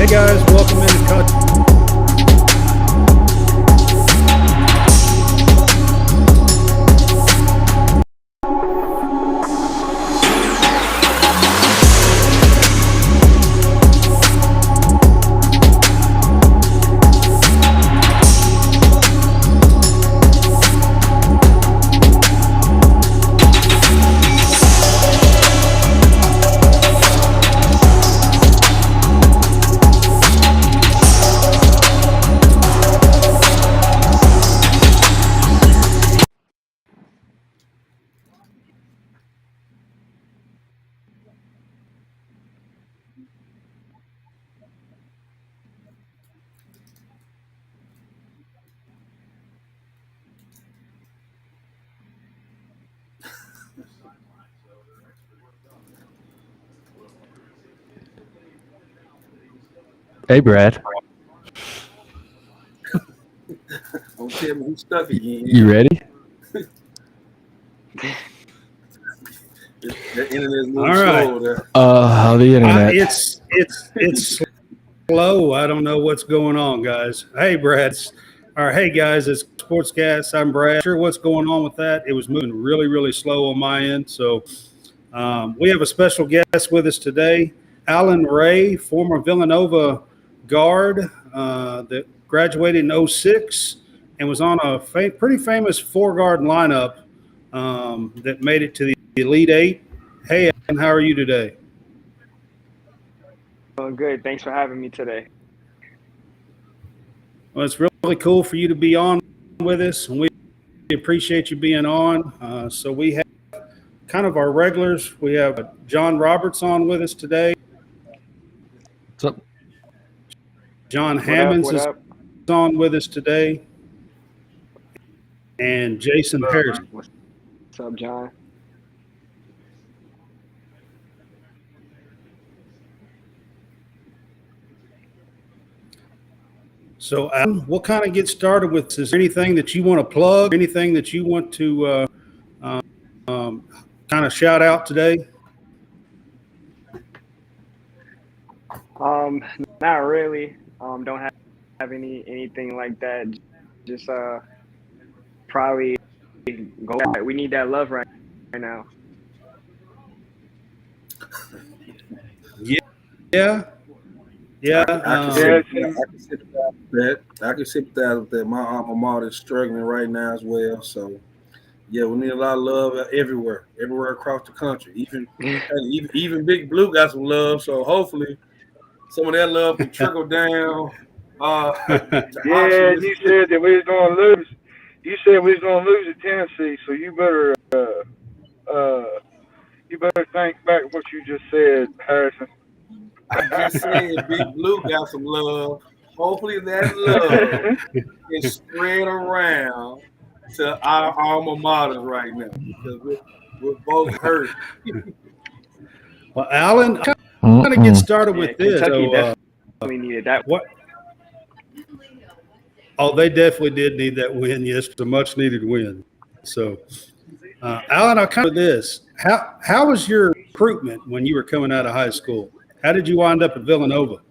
Hey guys, welcome into Cut. Hey, Brad. Don't tell me he's stuck again. You ready? The internet's moving All right. slow there. How the internet? It's slow. I don't know what's going on, guys. Hey, Brad. All right, hey guys, it's Sportscast. I'm Brad. Not sure what's going on with that. It was moving really, really slow on my end. So we have a special guest with us today, Allan Ray, former Villanova guard that graduated in 06 and was on a pretty famous four-guard lineup that made it to the Elite Eight. Hey, Allan, how are you today? Doing good. Thanks for having me today. Well, it's really cool for you to be on with us, and we appreciate you being on. So we have kind of our regulars. We have John Roberts on with us today. What's up? John Hammonds is on with us today. And Jason Harrison. What's up, John? So, Allan, we'll kind of get started with, is there anything that you want to plug, anything that you want to kind of shout out today? Not really. Don't have anything like that. Just probably go. We need that love right now. Yeah. I can sympathize with that. My alma mater is struggling right now as well. So, yeah, we need a lot of love everywhere across the country. Even Big Blue got some love. So hopefully, some of that love can trickle down. Yeah, you said that we was gonna lose. You said we was gonna lose to Tennessee, so you better think back what you just said, Harrison. I just said Big Blue got some love. Hopefully that love is spread around to our alma maters right now because we're both hurt. Well, Allan, I'm going to get started with this. Kentucky definitely needed that. What? Oh, they definitely did need that win. Yes, a much needed win. So, Allan, I'll come with this. How was your recruitment when you were coming out of high school? How did you wind up at Villanova?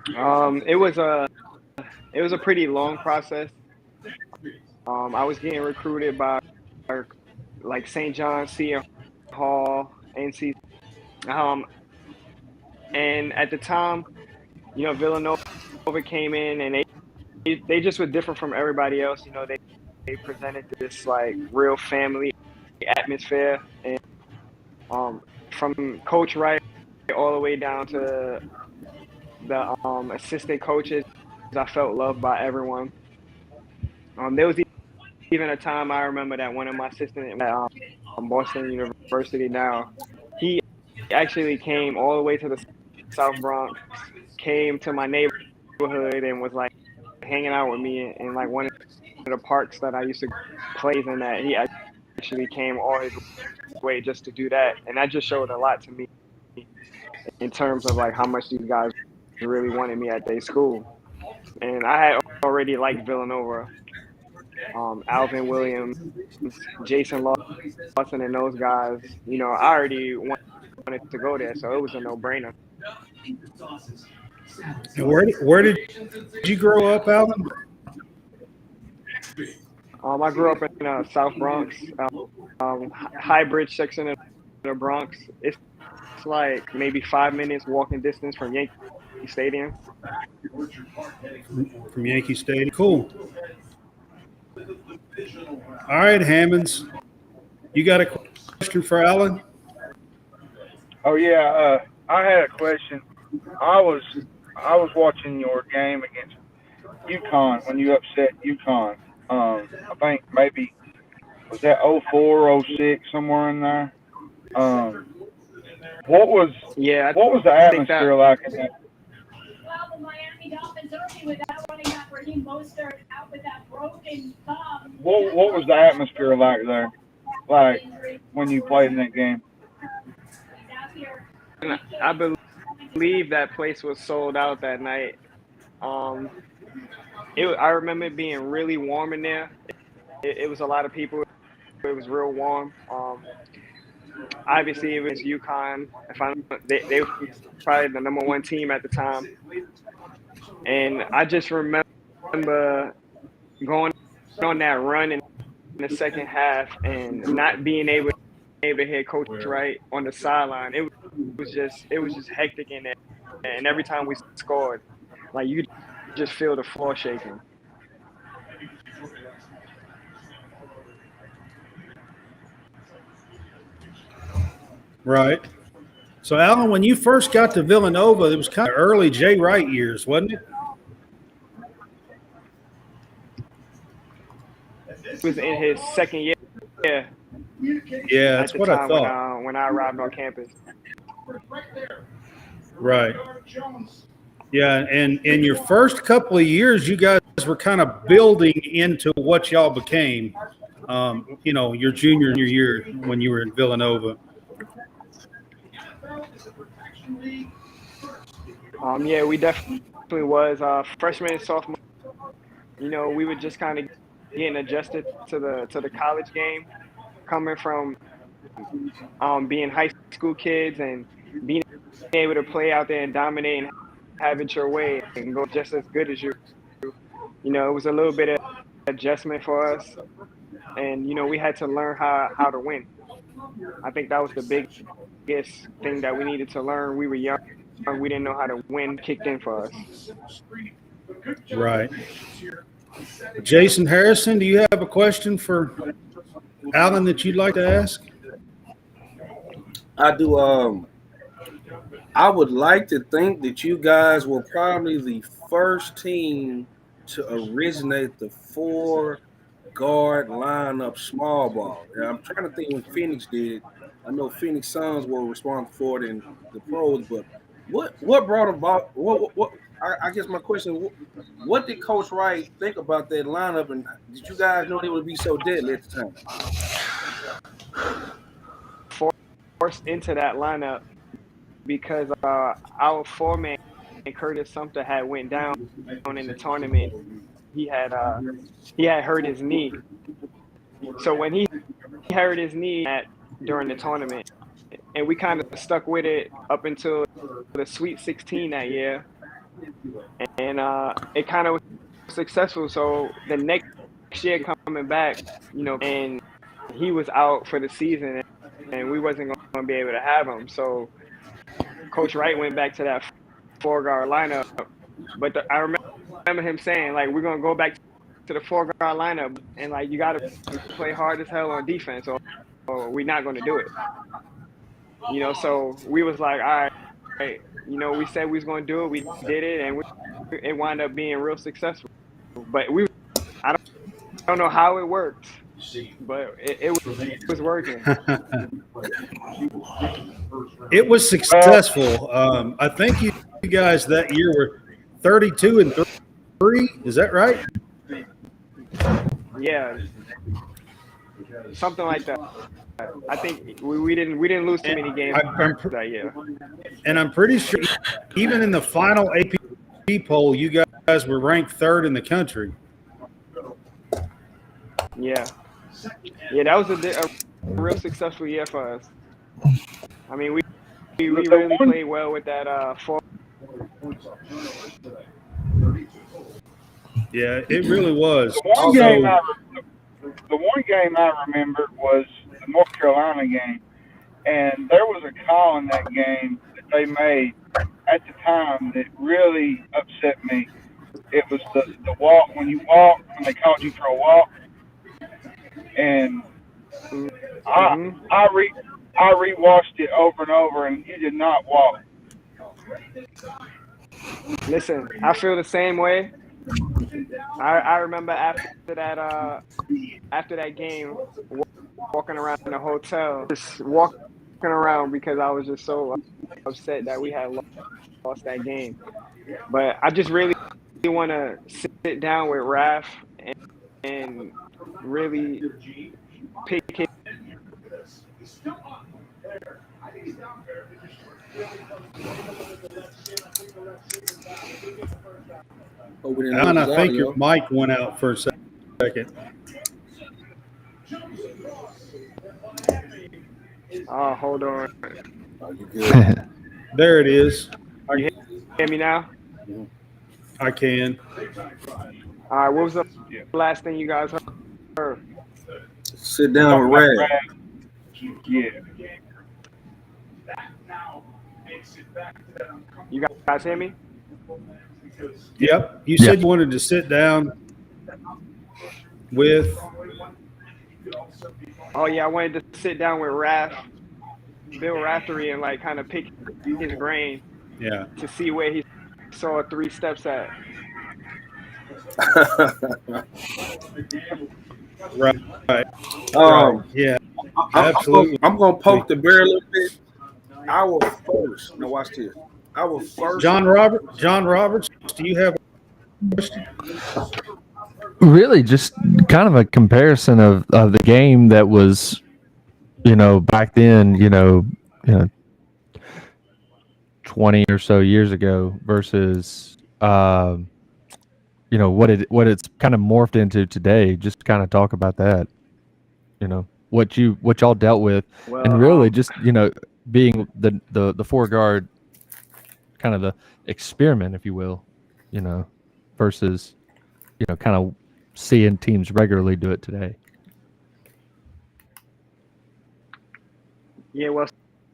It was a pretty long process. I was getting recruited by like St. John's, Seton Hall, NC. And at the time, Villanova came in and they just were different from everybody else. They presented this like real family atmosphere, and from Coach Wright all the way down to the assistant coaches, I felt loved by everyone. There was even a time I remember that one of my assistants at Boston University now, he actually came all the way to the South Bronx, came to my neighborhood and was like hanging out with me in like one of the parks that I used to play in. That he actually came all his way just to do that, and that just showed a lot to me in terms of like how much these guys really wanted me at their school. And I had already liked Villanova. Alvin Williams, Jason Lawson, and those guys, I already wanted to go there, so it was a no-brainer. And where did you grow up, Allan? I grew up in South Bronx, High Bridge section of the Bronx. It's like maybe 5 minutes walking distance from Yankee Stadium. From Yankee Stadium. Cool. All right, Hammonds. You got a question for Allan? Oh yeah, I had a question. I was watching your game against UConn when you upset UConn. I think maybe was that 04, 06, somewhere in there. What was the atmosphere like in that? Well, the Miami Dolphins early without running back Raheem Mostert out with that broken thumb. What was the atmosphere like there? Like when you played in that game? And I believe that place was sold out that night. I remember it being really warm in there. It was a lot of people. It was real warm. Obviously, it was UConn. They were probably the number one team at the time. And I just remember going on that run in the second half and not being able to hear Coach Wright on the sideline. It was just hectic in there. And every time we scored, like you just feel the floor shaking. Right. So, Allan, when you first got to Villanova, it was kind of early Jay Wright years, wasn't it? It was in his second year. Yeah, that's what I thought. When I arrived on campus. Right. Yeah, and in your first couple of years, you guys were kind of building into what y'all became, your junior year when you were in Villanova. Yeah, we definitely was. Freshman and sophomore, we were just kind of getting adjusted to the college game, coming from being high school kids and being able to play out there and dominate and have it your way and go just as good as you. It was a little bit of adjustment for us, and we had to learn how to win. I think that was the biggest thing that we needed to learn. We were young. We didn't know how to win, kicked in for us. Right. Jason Harrison, do you have a question for Allan that you'd like to ask? I do. I would like to think that you guys were probably the first team to originate the 4-guard lineup small ball. And I'm trying to think when Phoenix did. I know Phoenix Suns were responsible for it in the pros, but what brought about what I guess my question, what did Coach Wright think about that lineup, and did you guys know they would be so deadly at the time? Forced into that lineup because our foreman Curtis Sumter had went down in the tournament. He had hurt his knee. So when he hurt his knee during the tournament, and we kind of stuck with it up until the Sweet 16 that year, and it kind of was successful. So the next year coming back, and he was out for the season, and we wasn't going to be able to have him. So Coach Wright went back to that 4-guard lineup. But I remember him saying, like, we're going to go back to the 4-guard lineup, and, like, you got to play hard as hell on defense, or we're not going to do it. So we was like, all right, we said we was going to do it. We did it, and it wound up being real successful. But I don't know how it worked, but it was working. It was successful. I think you guys that year were 32-3. Is that right? Yeah, something like that. I think we didn't lose too many games that year. And I'm pretty sure even in the final AP poll, you guys were ranked 3rd in the country. Yeah, that was a real successful year for us. I mean, we really played well with that Yeah, it really was. The one game I remember was the North Carolina game, and there was a call in that game that they made at the time that really upset me. It was the walk when they called you for a walk, and I rewatched it over and over, and you did not walk. Listen, I feel the same way. I remember after that game, walking around the hotel, just walking around because I was just so upset that we had lost that game. But I just really want to sit down with Raph and really pick his. Alan, I think your mic went out for a second. Oh, hold on. There it is. You hear me now? I can. All right, what was the last thing you guys heard? Sit down with Ray. Yeah. You guys hear me? Yep. You said you wanted to sit down with. Oh yeah, I wanted to sit down with Bill Raftery, and like kind of pick his brain. Yeah. To see where he saw 3 steps at. Right. Yeah. Absolutely. I'm gonna poke the bear a little bit. Our first. Now watch this. Our first. John Roberts. Do you have a question? Really, just kind of a comparison of the game that was, back then, 20 or so years ago versus, what it's kind of morphed into today. Just kind of talk about that, what y'all dealt with, and really just, being the 4-guard kind of the experiment, if you will, versus, kind of seeing teams regularly do it today. Yeah, well,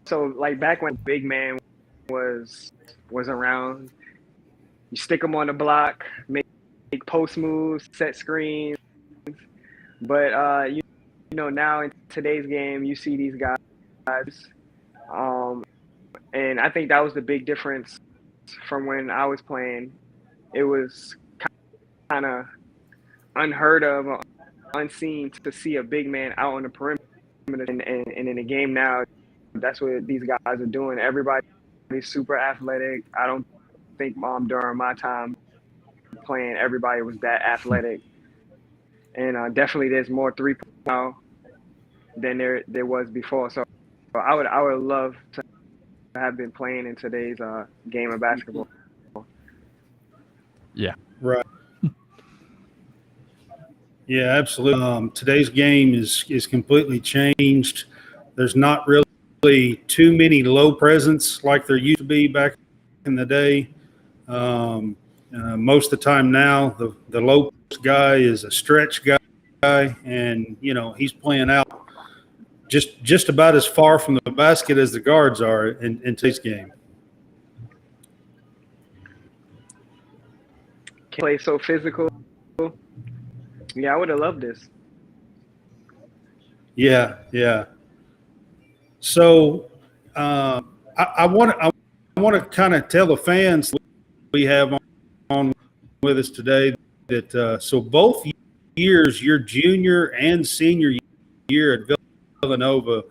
so like back when big man was around, you stick them on the block, make post moves, set screens. But now in today's game, you see these guys, and I think that was the big difference from when I was playing. It was kind of unheard of, unseen to see a big man out on the perimeter, and in the game now, that's what these guys are doing. Everybody's super athletic. I don't think during my time playing, everybody was that athletic, and definitely there's more 3-point now than there was before. So I would love to have been playing in today's game of basketball. Yeah. Right. Yeah, absolutely. Today's game is completely changed. There's not really too many low presence like there used to be back in the day. Most of the time now, the low guy is a stretch guy, and he's playing out just about as far from the basket as the guards are in today's game. Play so physical. Yeah, I would have loved this. Yeah. So I want to kind of tell the fans we have on with us today that so both years, your junior and senior year at Villanova,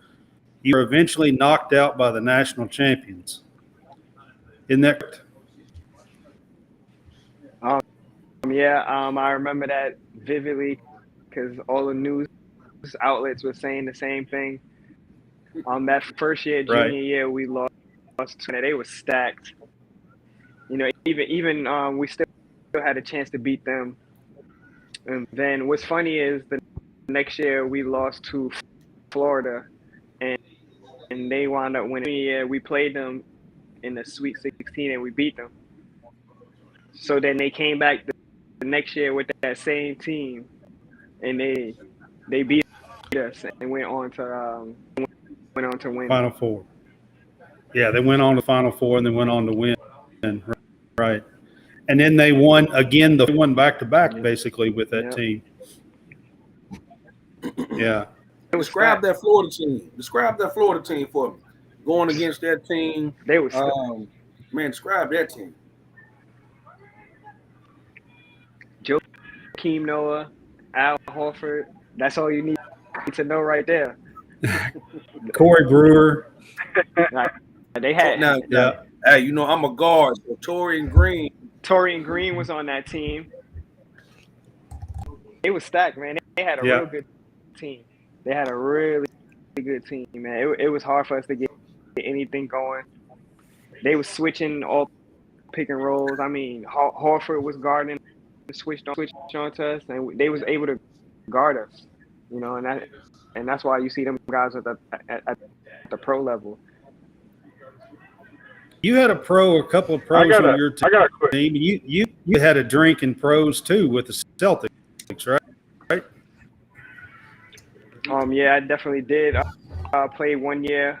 you were eventually knocked out by the national champions. Isn't that correct? I remember that vividly because all the news outlets were saying the same thing. That first year, junior year, we lost 2. They were stacked. Even we still had a chance to beat them. And then what's funny is the next year we lost to Florida, and and they wound up winning. Yeah, we played them in the Sweet 16 and we beat them. So then they came back the next year with that same team, and they beat us and went on to win. Final Four. Yeah, they went on to Final Four and then went on to win. Right. And then they won again. They won back-to-back basically with that team. Yeah. Describe that Florida team. Describe that Florida team for me. Going against that team. They were man, describe that team. Joakim Noah, Al Horford. That's all you need to know right there. Corey Brewer. They had Hey, you know I'm a guard. So Torian Green was on that team. They was stacked, man. They had a real good team. They had a really good team, man. It was hard for us to get anything going. They was switching all pick and rolls. I mean, Horford was guarding, switched on to us, and they was able to guard us. You know, and that's why you see them guys at the pro level. You had a couple of pros on your team. You had a drink in pros too with the Celtics, right? Yeah, I definitely did. I played 1 year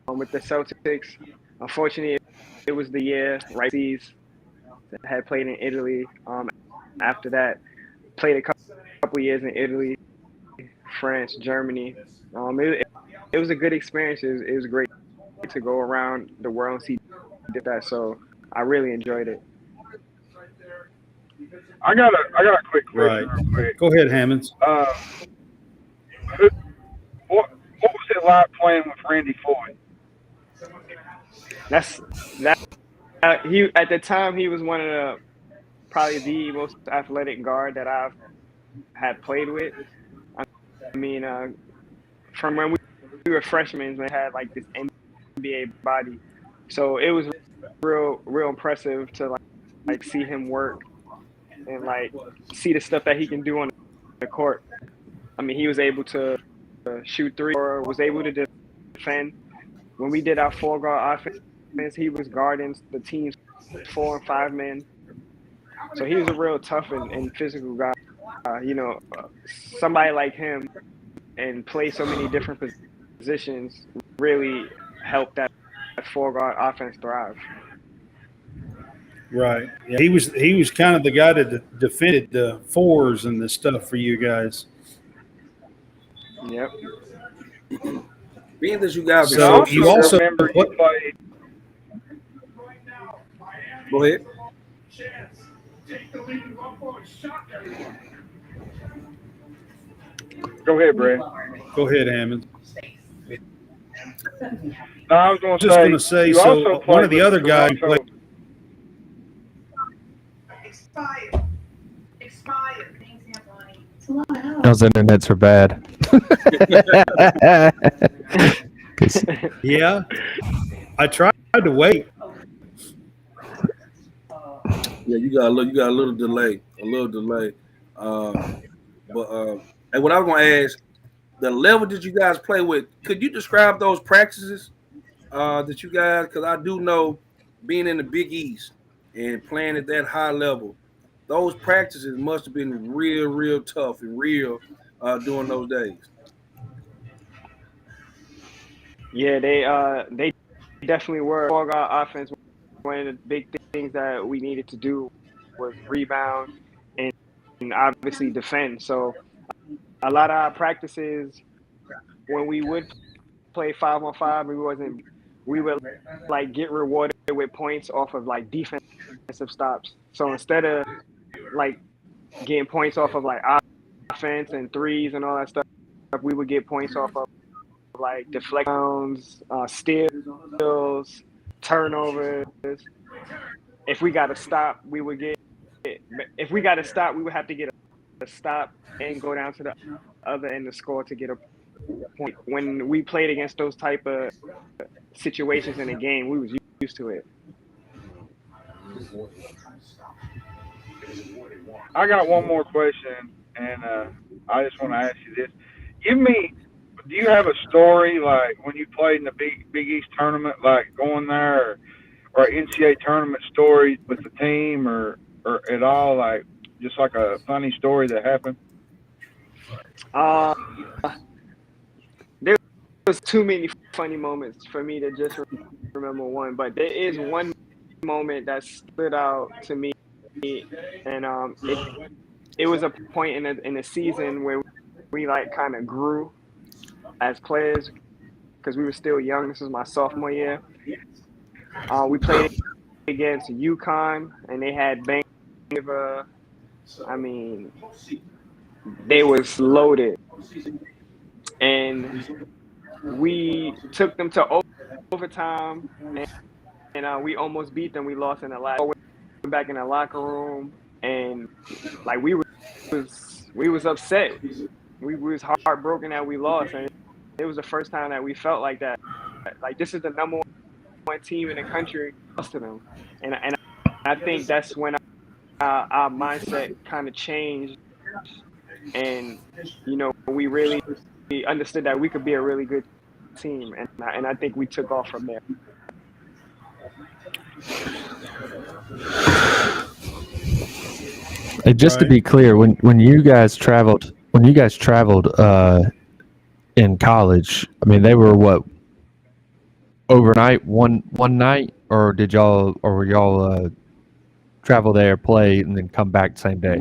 with the Celtics. Unfortunately, it was the year Wright that had played in Italy. After that, played a couple years in Italy, France, Germany. It was a good experience. It was great to go around the world and see that. So I really enjoyed it. I got a quick question. Right. Real quick. Go ahead, Hammonds. What was it like playing with Randy Foye? He at the time he was one of probably the most athletic guard that I've had played with. I mean, from when we were freshmen, we had like this NBA body, so it was real impressive to like see him work and like see the stuff that he can do on the court. I mean, he was able to shoot three or was able to defend. When we did our 4-guard offense, he was guarding the team's 4 and 5 men. So he was a real tough and physical guy. You know, somebody like him and play so many different positions really helped that 4-guard offense thrive. Right. Yeah, he was kind of the guy that defended the fours and the stuff for you guys. Yep. Being that you guys, so you also remember you played. Go ahead. Go ahead, Brad. Go ahead, Hammond. No, I was going to say. So one of the other guys played. Expired. Those internets are bad. Yeah, I tried to wait. Yeah, you got a little delay, and what I was going to ask, the level that you guys play with, could you describe those practices that you guys? Because I do know, being in the Big East and playing at that high level, those practices must have been real tough and real during those days. Yeah, they definitely were. 4-guard offense, one of the big things that we needed to do was rebound and obviously defend. So a lot of our practices, when we would play 5-on-5, we would like get rewarded with points off of like defensive stops. So instead of like getting points off of like offense and threes and all that stuff, we would get points off of like deflections, steals, turnovers. If we got a stop, we would have to get a stop and go down to the other end of the score to get a point. When we played against those type of situations in the game, we was used to it. I got one more question, and I just want to ask you this. Give me, do you have a story like when you played in the Big East tournament, like going there, or NCAA tournament story with the team, or at all, like just like a funny story that happened? Uh, there was too many funny moments for me to just remember one, but there is one moment that stood out to me, and it was a point in the season where we like kind of grew as players because we were still young. This was my sophomore year. We played against UConn, and they had Villinova. I mean, they was loaded, and we took them to overtime, and we almost beat them. We lost in the last. Went back in the locker room, and like we was upset. We was heartbroken that we lost, and it was the first time that we felt like that. Like this is the number one team in the country, lost to them, and I think that's when our mindset kind of changed, and we really understood that we could be a really good team, and I think we took off from there. Hey, just to be clear, when you guys traveled in college, I mean they were what, overnight, one night, or were y'all travel there, play, and then come back the same day?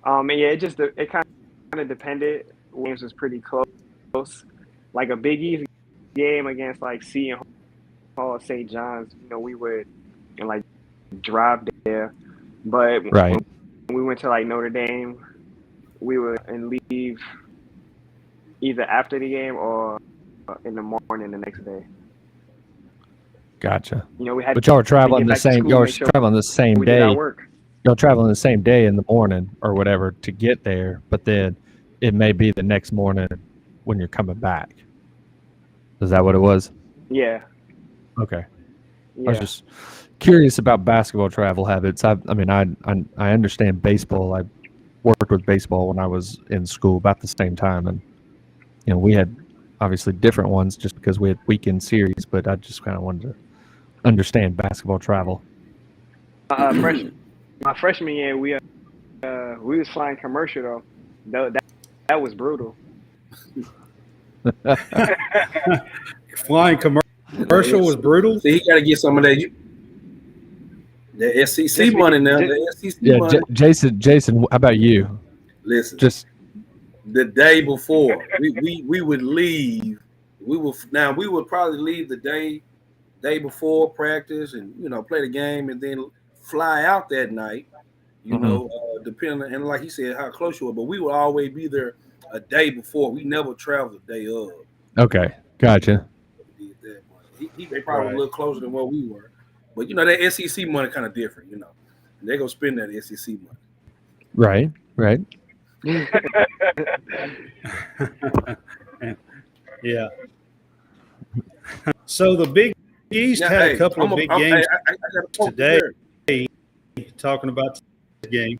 Yeah, it kind of depended. Games was pretty close. Like a Big East game against like Seton Hall, St. John's, we would like drive there. But right. when we went to like Notre Dame, we would leave either after the game or in the morning the next day. Gotcha. We had. But y'all were traveling the same. Y'all were traveling the same day. Y'all traveling the same day in the morning or whatever to get there, but then it may be the next morning when you're coming back. Is that what it was? Yeah. Okay. Yeah. I was just curious about basketball travel habits. I mean, I understand baseball. I worked with baseball when I was in school about the same time, and we had obviously different ones just because we had weekend series. But I just kind of wanted to understand basketball travel. My freshman year, we was flying commercial though. That was brutal. Flying commercial was brutal. So he got to get some of that. The SEC money now. The SEC money. Jason, how about you? Listen, just the day before we would leave. We would probably leave the day before practice and play the game and then fly out that night. Depending on, and like he said, how close you were, but we would always be there a day before. We never traveled the day of. Okay, gotcha. They probably a little closer than where we were, but that SEC money kind of different. They gonna spend that SEC money. Right. Yeah. So the Big East had a couple of big games today. Talking about the game.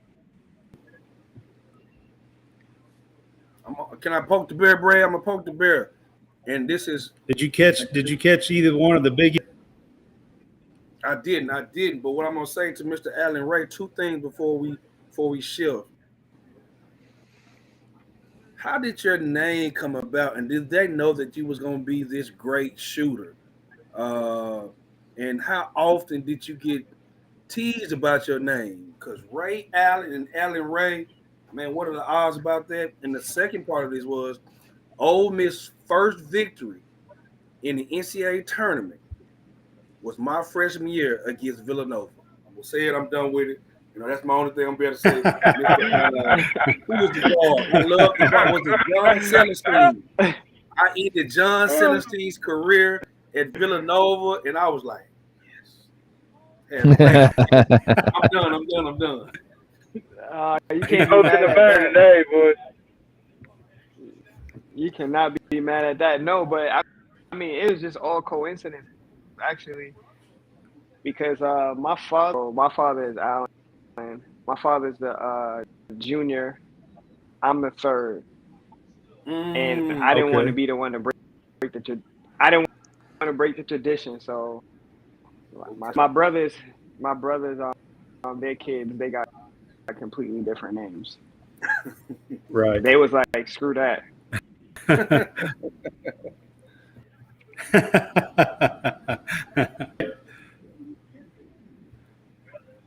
Can I poke the bear, Bray? I'm gonna poke the bear. And this is. Did you catch either one of the big? I didn't. But what I'm gonna say to Mr. Allan Ray, two things before we shift. How did your name come about, and did they know that you was gonna be this great shooter? And how often did you get teased about your name? Because Ray Allen and Allan Ray, man, what are the odds about that? And the second part of this was Ole Miss first victory in the NCAA tournament was my freshman year against Villinova. I'm gonna say it. I'm done with it. That's my only thing I'm going to say. Who was the guard? I love the guard. Was it John Celestine? I ended John Celestine's career at Villanova, and I was like, yes. I'm done. You can't go to the bear today, boys. You cannot be mad at that. No, but I mean, it was just all coincidence, actually, because my father is Allan. My father's the junior. I'm the third. and I didn't want to Okay. be the one to break I didn't want to break the tradition. So my brothers, their kids, they got completely different names. Right. They was like, screw that.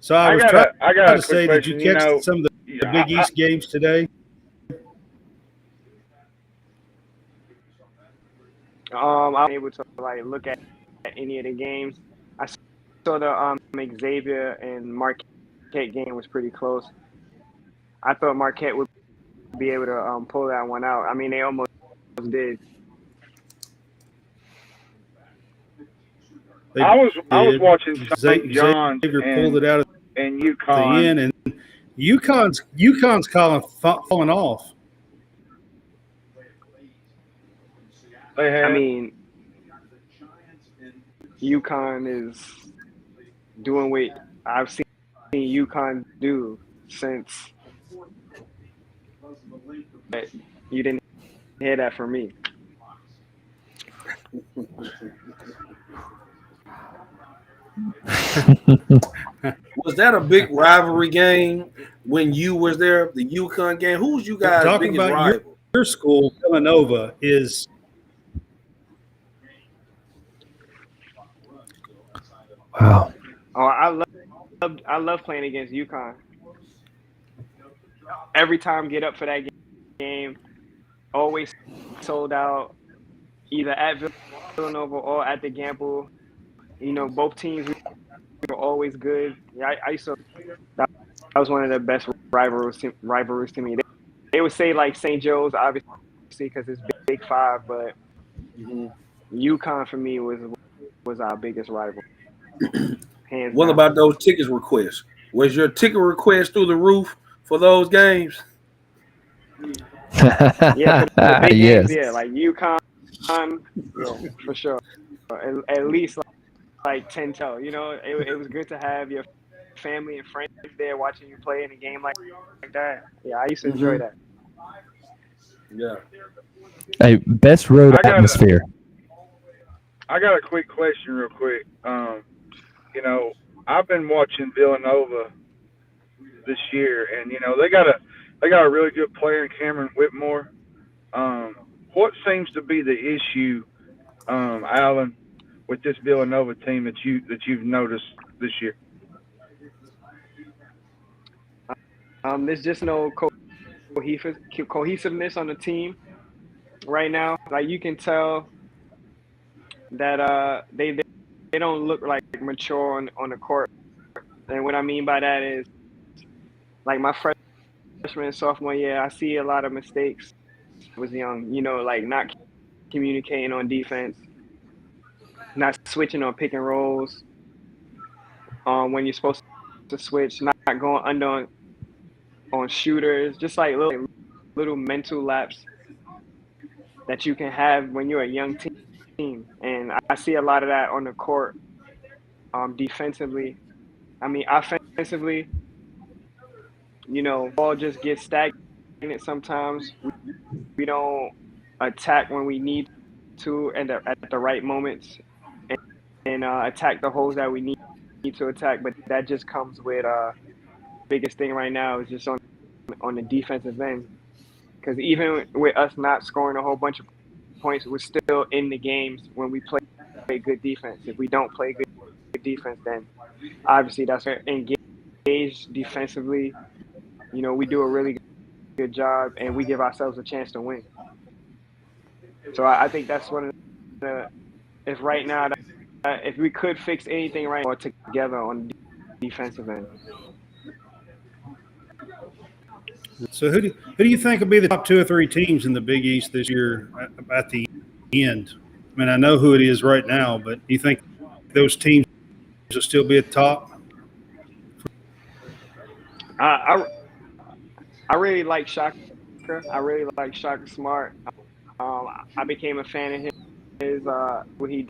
So I was I trying got to a quick say, did you question. catch some of the Big East games today? I was able to like look at any of the games. I saw the Xavier and Marquette game was pretty close. I thought Marquette would be able to pull that one out. I mean, they almost did. They I was did. watching St. John's Xavier pulled it out at and the UConn. end, and UConn's falling off. They had. I mean, UConn is doing what I've seen UConn do since. But you didn't hear that from me. Was that a big rivalry game when you was there? The UConn game. Who's you guys' Talking biggest about rival? your school, Villinova, is. Wow. Oh, I love playing against UConn. Every time get up for that game, always sold out, either at Villanova or at the Gamble. You know, both teams were always good. Yeah, I used to. That was one of the best rivalries to me. They would say like St. Joe's, obviously, because it's Big Five, but UConn for me was our biggest rival. Hands What down. about those tickets requests? Was your ticket request through the roof for those games? Yeah, for the big Yes. games, yeah, like UConn, for sure. At least like 10-0. You know, it was good to have your family and friends there watching you play in a game like that. Yeah, I used to enjoy that. Yeah. Hey, best road atmosphere. I got a quick question, real quick. You know, I've been watching Villanova this year, and you know they got a really good player in Cameron Whitmore. What seems to be the issue, Allan, with this Villanova team that you've noticed this year? There's just no cohesiveness on the team right now. Like you can tell that they don't look like mature on the court. And what I mean by that is, like my freshman and sophomore year, I see a lot of mistakes. I was young, you know, like not communicating on defense, not switching on pick and rolls when you're supposed to switch, not going under on shooters, just like little mental laps that you can have when you're a young team. And I see a lot of that on the court defensively. I mean, offensively, you know, ball just gets stagnant sometimes. We don't attack when we need to and at the right moments and attack the holes that we need to attack. But that just comes with biggest thing right now is just on the defensive end. Because even with us not scoring a whole bunch of points, we're still in the games when we play good defense. If we don't play good defense, then obviously that's engaged defensively. You know, we do a really good job and we give ourselves a chance to win. So I think that's one of the, if right now, if we could fix anything right now together on the defensive end. So who do you think will be the top 2 or 3 teams in the Big East this year at the end? I mean, I know who it is right now, but do you think those teams will still be at the top? I really like Shaka. I really like Shaka Smart. I became a fan of his what he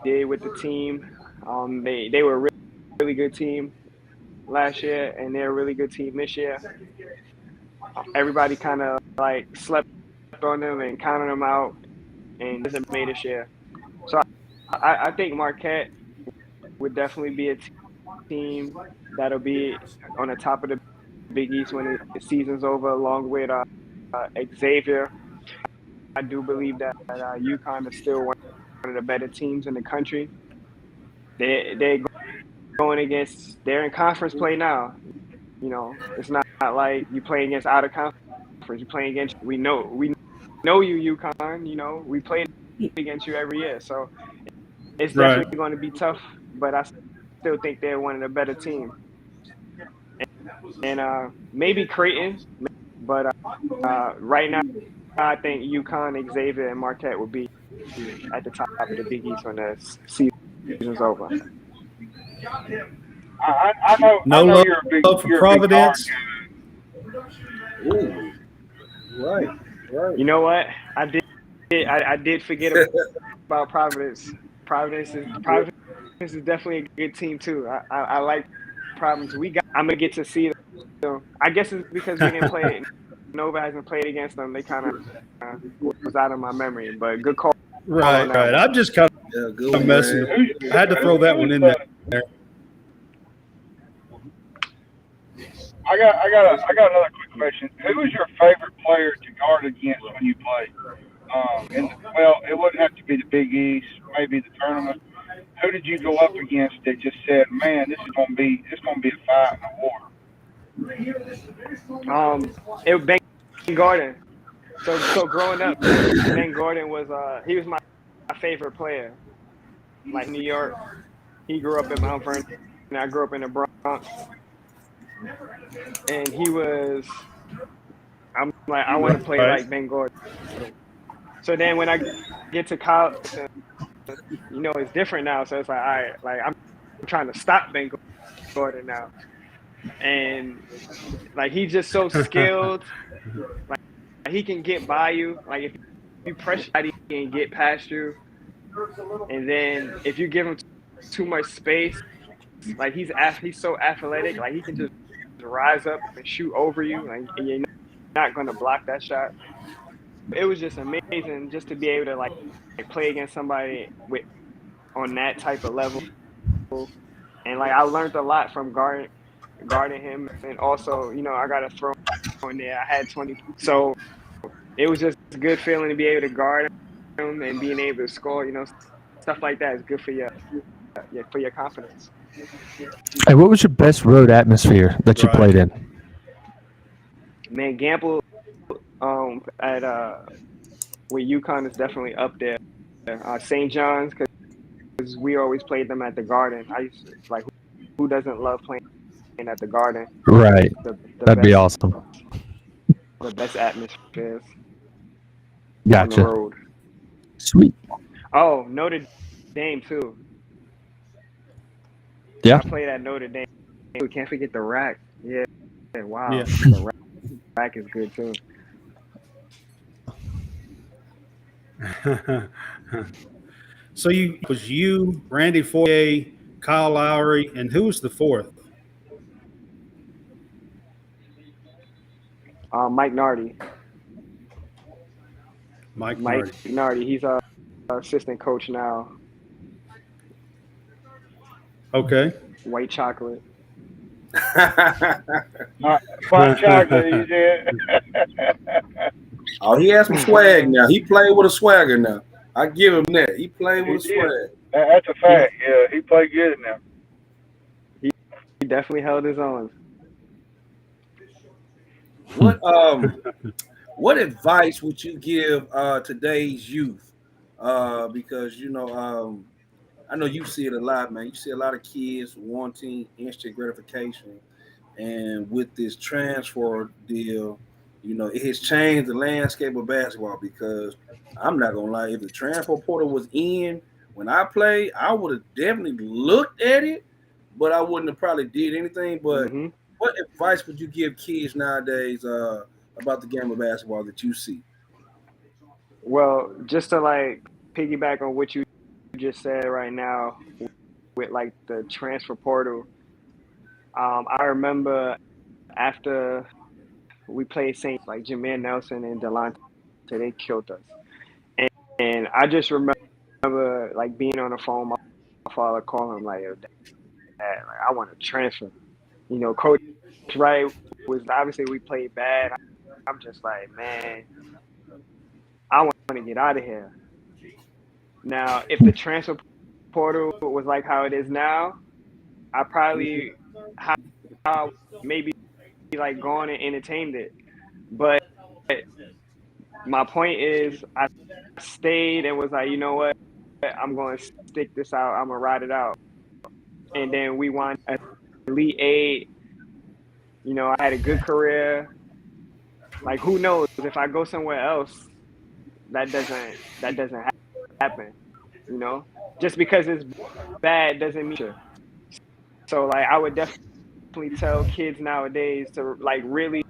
did with the team. They were a really good team last year, and they're a really good team this year. Everybody kind of like slept on them and counted them out and just made a share. So I think Marquette would definitely be a team that'll be on the top of the Big East when the season's over, along with Xavier. I do believe that UConn is still one of the better teams in the country. They're going against. They're in conference play now. You know, it's not like you play against out of conference. You play against. We know you, UConn. You know, we played against you every year, so it's definitely going to be tough. But I still think they're one of the better teams. And maybe Creighton, but right now I think UConn, Xavier, and Marquette will be at the top of the Big East when the season's over. I know. No I know love, you're a big, love for you're Providence. Ooh, right. You know what? I did forget about Providence. Providence is definitely a good team too. I like Providence. I'm gonna get to see them. I guess it's because we didn't play. Nova hasn't played against them. They kind of was out of my memory. But good call. Right. I'm just kind of messing. I had to throw that one in there. I got another quick question. Who was your favorite player to guard against when you played? Well, it wouldn't have to be the Big East, maybe the tournament. Who did you go up against that just said, "Man, this is gonna be a fight in the water"? It was Ben Gordon. So growing up, Ben Gordon was he was my favorite player. Like New York, he grew up in Mount Vernon, and I grew up in the Bronx. And I'm like, I want to play like Ben Gordon. So then when I get to college, you know, it's different now. So it's like, all right, like I'm trying to stop Ben Gordon now. And like, he's just so skilled. Like, he can get by you. Like, if you pressure, he can get past you. And then if you give him too much space, like he's so athletic, like he can just rise up and shoot over you, like, and you're not going to block that shot. It was just amazing just to be able to like play against somebody on that type of level. And like I learned a lot from guarding him, and also, you know, I got to throw in there. I had 20, so it was just a good feeling to be able to guard him and being able to score. You know, stuff like that is good for your confidence. Hey, what was your best road atmosphere that you played in? Man, Gamble at with UConn is definitely up there. St. John's, because we always played them at the Garden. I used to, like, who doesn't love playing at the Garden? Right. That'd be awesome. The best atmospheres. Gotcha. On the road. Sweet. Oh, Notre Dame too. Yeah. I played at Notre Dame. We can't forget the rack. Yeah. Wow. Yeah. The rack is good too. So you, Randy Foye, Kyle Lowry, and who was the fourth? Mike Nardi. Mike Nardi. He's our assistant coach now. Okay. White chocolate. White chocolate, you did. Oh, he has some swag now. He played with a swagger now. I give him that. He played with a swag. That's a fact. Yeah, he played good now. He definitely held his own. What advice would you give today's youth? Because you know, I know you see it a lot, man. You see a lot of kids wanting instant gratification, and with this transfer deal, you know, it has changed the landscape of basketball. Because I'm not gonna lie, if the transfer portal was in when I played, I would have definitely looked at it, but I wouldn't have probably did anything. But what advice would you give kids nowadays about the game of basketball that you see? Well, just to like piggyback on what you just said right now with like the transfer portal, I remember after we played Saints, like Jameer Nelson and Delonte They killed us. And I just remember like being on the phone, my father calling like, "Yo, Dad, like, I want to transfer." You know, Coach Wright was obviously we played bad. I'm just like, man, I want to get out of here. Now, if the transfer portal was like how it is now, I probably how maybe like gone and entertained it. But my point is, I stayed and was like, you know what, I'm going to stick this out. I'm gonna ride it out. And then we won Elite Eight. You know, I had a good career. Like, who knows if I go somewhere else, that doesn't happen. You know, just because it's bad doesn't mean. So like, I would definitely tell kids nowadays to like really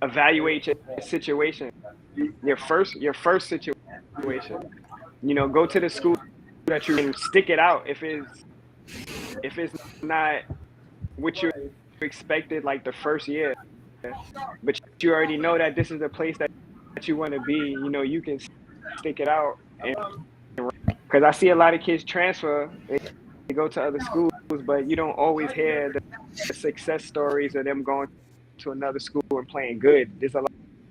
evaluate your situation, your first situation. You know, go to the school that you can stick it out if it's not what you expected like the first year, but you already know that this is a place that you want to be. You know, you can stick it out, and because I see a lot of kids transfer, they go to other schools, but you don't always hear the success stories of them going to another school and playing good. There's a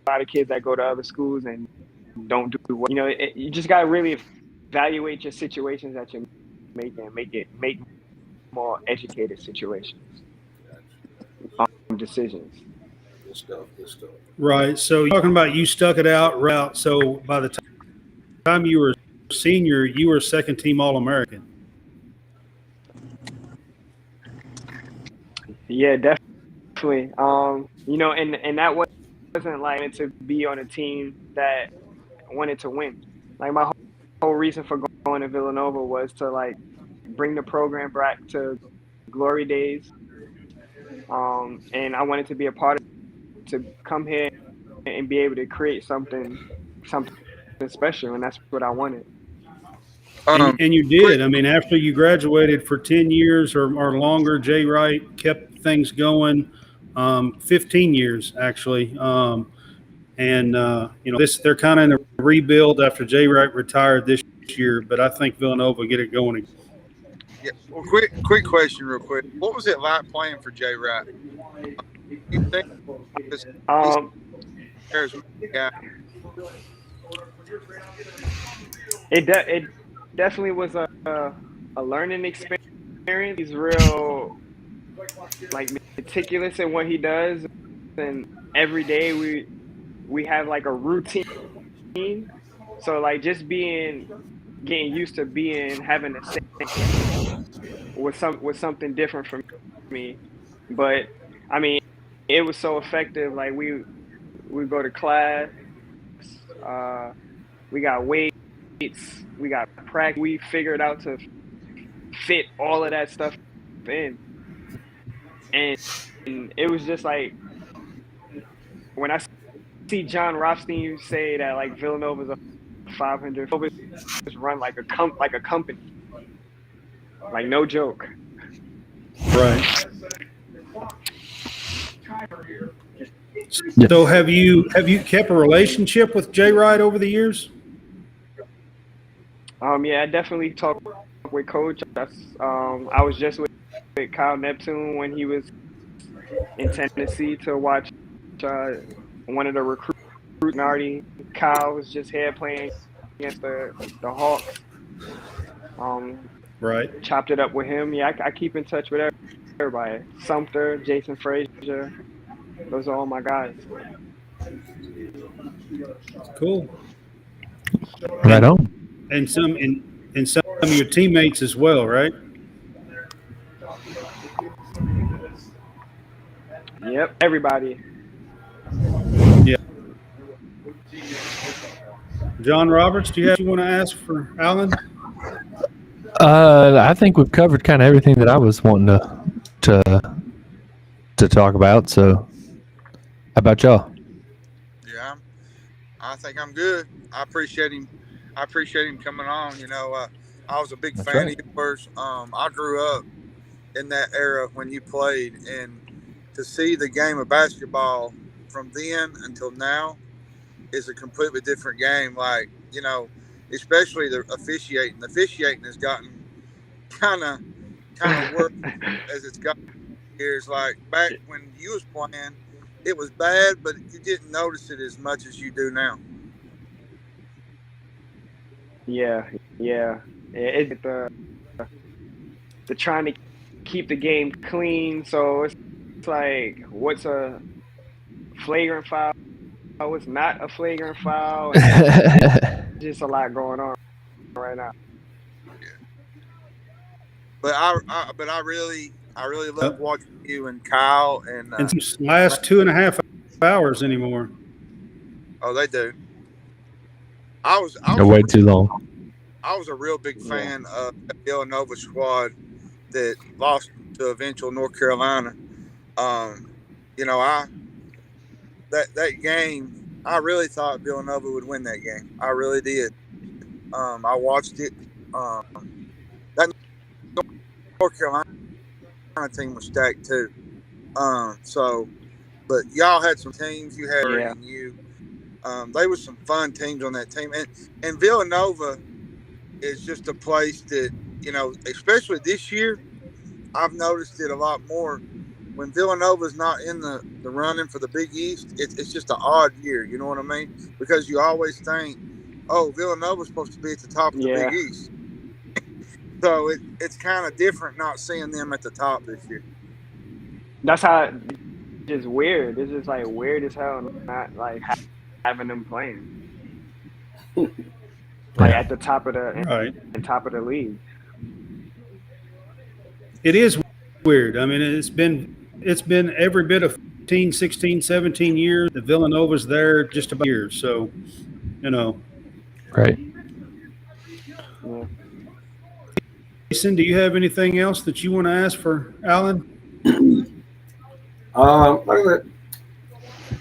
lot of kids that go to other schools and don't do well. You know, you just got to really evaluate your situations that you're making and make more educated situations, decisions. Good stuff. Right. So you're talking about you stuck it out route. So by the time you were a senior, you were second team All-American. Yeah, definitely. You know, and that wasn't like to be on a team that wanted to win. Like my whole reason for going to Villanova was to like bring the program back to glory days. And I wanted to be a part of it, to come here and be able to create something special, and that's what I wanted. And you did. I mean, after you graduated for 10 years or longer, Jay Wright kept things going, 15 years actually. You know, they're kind of in a rebuild after Jay Wright retired this year, but I think Villanova will get it going again. Yeah. Well, quick question, real quick. What was it like playing for Jay Wright? You think it definitely was a learning experience. He's real like meticulous in what he does, and every day we have like a routine. So like just getting used to having the same was something different for me. But I mean, it was so effective. Like we go to class, we got weights, we got practice. We figured out to fit all of that stuff in, and it was just like when I see John Rothstein say that like Villanova's a 500, just run like a company, like no joke. Right. So have you kept a relationship with Jay Wright over the years? Yeah, I definitely talked with Coach. I was just with Kyle Neptune when he was in Tennessee to watch one of the recruits. Already, Kyle was just here playing against the Hawks. Right. Chopped it up with him. Yeah, I keep in touch with everybody. Sumter, Jason Frazier. Those are all my guys. Cool. Right on. And some of your teammates as well, right? Yep, everybody. Yeah. John Roberts, do you want to ask for Allan? I think we've covered kind of everything that I was wanting to talk about. So, how about y'all? Yeah, I think I'm good. I appreciate him coming on. You know, I was a big fan of yours. I grew up in that era when you played, and to see the game of basketball from then until now, is a completely different game. Like, you know, especially the officiating. The officiating has gotten kind of worse as it's gotten years. Like back when you was playing, it was bad, but you didn't notice it as much as you do now. Yeah. It's the trying to keep the game clean. So it's like, what's a flagrant foul? What's not a flagrant foul? And just a lot going on right now. But I really love watching you and Kyle and last 2.5 hours anymore. Oh, they do. I was way too long. I was a real big fan of the Villinova squad that lost to eventual North Carolina. You know, that game, I really thought Villanova would win that game. I really did. I watched it. That North Carolina team was stacked too. But y'all had some teams. You had and you. They were some fun teams on that team, and Villanova is just a place that, you know, especially this year, I've noticed it a lot more. When Villanova's not in the running for the Big East, it's just an odd year. You know what I mean? Because you always think, oh, Villanova's supposed to be at the top of the Big East. So it's kind of different not seeing them at the top this year. That's how it's just weird. It's just like weird as hell not like having them playing. Like at the top of the league. It is weird. I mean, it's been every bit of 15, 16, 17 years. The Villanova's there just about years. So, you know. Right. Yeah. Jason, do you have anything else that you want to ask for Allan?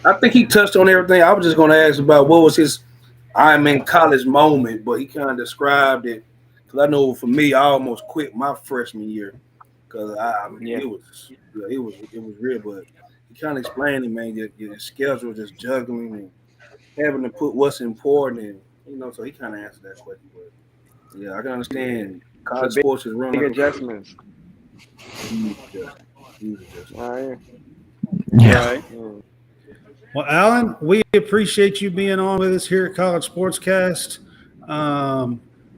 I think he touched on everything. I was just going to ask about what was his I'm in college moment, but he kind of described it. Because I know for me, I almost quit my freshman year because it was real. But he kind of explained it, man. Your schedule, just juggling and having to put what's important, and you know. So he kind of answered that question. But yeah, I can understand college sports is running. Big adjustments. Huge adjustments. Right. Yeah. Well, Allan, we appreciate you being on with us here at College Sportscast.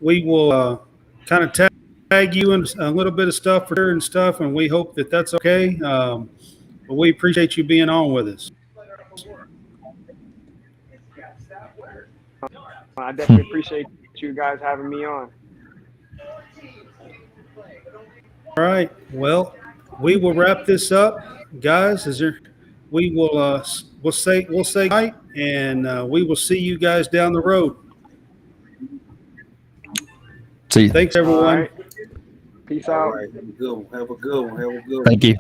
We will kind of tag you in a little bit of stuff for and stuff, and we hope that that's okay. But we appreciate you being on with us. I definitely appreciate you guys having me on. All right. Well, we will wrap this up, guys. We will we'll say night, and we will see you guys down the road. See you. Thanks, everyone. Right. Peace out. Have a good one. Thank you.